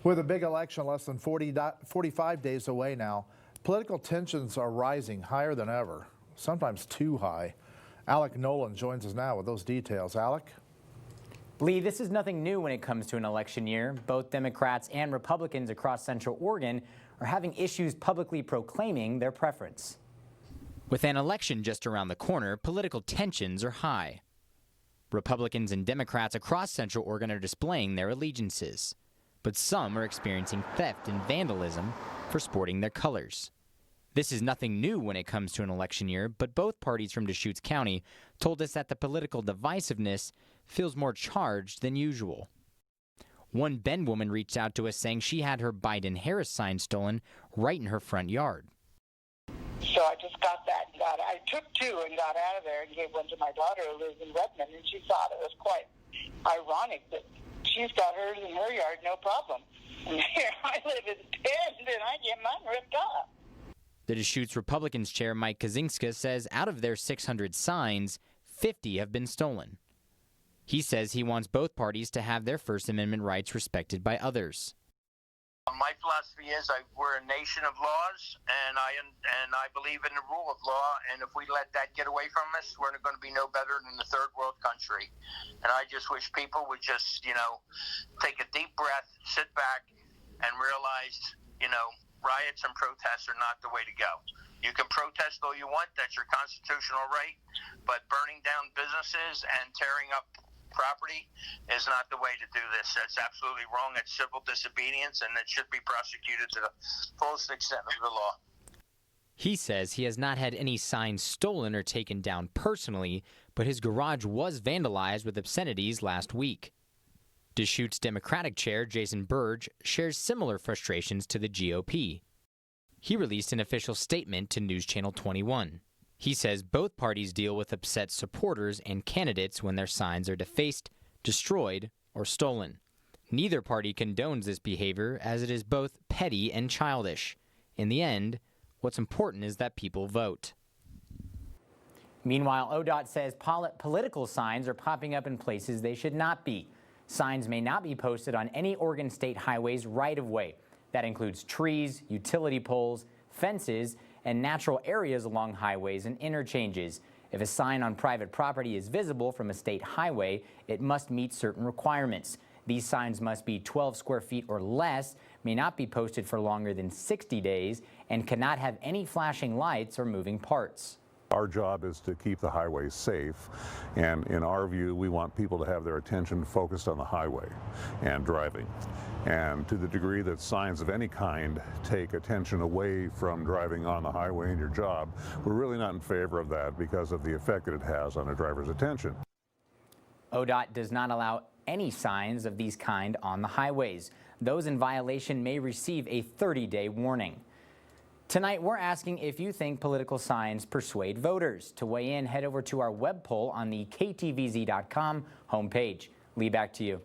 With a big election less than 45 days away now, political tensions are rising higher than ever, sometimes too high. Alec Nolan joins us now with those details. Alec? Lee, this is nothing new when it comes to an election year. Both Democrats and Republicans across Central Oregon are having issues publicly proclaiming their preference. With an election just around the corner, political tensions are high. Republicans and Democrats across Central Oregon are displaying their allegiances, but some are experiencing theft and vandalism for sporting their colors. This is nothing new when it comes to an election year, but both parties from Deschutes County told us that the political divisiveness feels more charged than usual. One Bend woman reached out to us saying she had her Biden-Harris sign stolen right in her front yard. So I just got that and I took two and got out of there and gave one to my daughter who lives in Redmond, and she thought it was quite ironic that she's got hers in her yard, no problem. And here I live in Bend and I get mine ripped off. The Deschutes Republicans chair Mike Kaczynska says out of their 600 signs, 50 have been stolen. He says he wants both parties to have their First Amendment rights respected by others. My philosophy is we're a nation of laws, and I believe in the rule of law, and if we let that get away from us, we're going to be no better than the third world country. And I just wish people would just, take a deep breath, sit back, and realize, riots and protests are not the way to go. You can protest all you want, that's your constitutional right, but burning down businesses and tearing up property is not the way to do this. That's absolutely wrong. It's civil disobedience, and it should be prosecuted to the fullest extent of the law. He says he has not had any signs stolen or taken down personally, but his garage was vandalized with obscenities last week. Deschutes Democratic Chair Jason Burge shares similar frustrations to the GOP. He released an official statement to News Channel 21. He says both parties deal with upset supporters and candidates when their signs are defaced, destroyed, or stolen. Neither party condones this behavior, as it is both petty and childish. In the end, what's important is that people vote. Meanwhile, ODOT says political signs are popping up in places they should not be. Signs may not be posted on any Oregon state highways right-of-way. That includes trees, utility poles, fences, and natural areas along highways and interchanges. If a sign on private property is visible from a state highway, it must meet certain requirements. These signs must be 12 square feet or less, may not be posted for longer than 60 days, and cannot have any flashing lights or moving parts. Our job is to keep the highways safe, and in our view, we want people to have their attention focused on the highway and driving. And to the degree that signs of any kind take attention away from driving on the highway and your job, we're really not in favor of that because of the effect that it has on a driver's attention. ODOT does not allow any signs of these kind on the highways. Those in violation may receive a 30-day warning. Tonight, we're asking if you think political signs persuade voters. To weigh in, head over to our web poll on the KTVZ.com homepage. Lee, back to you.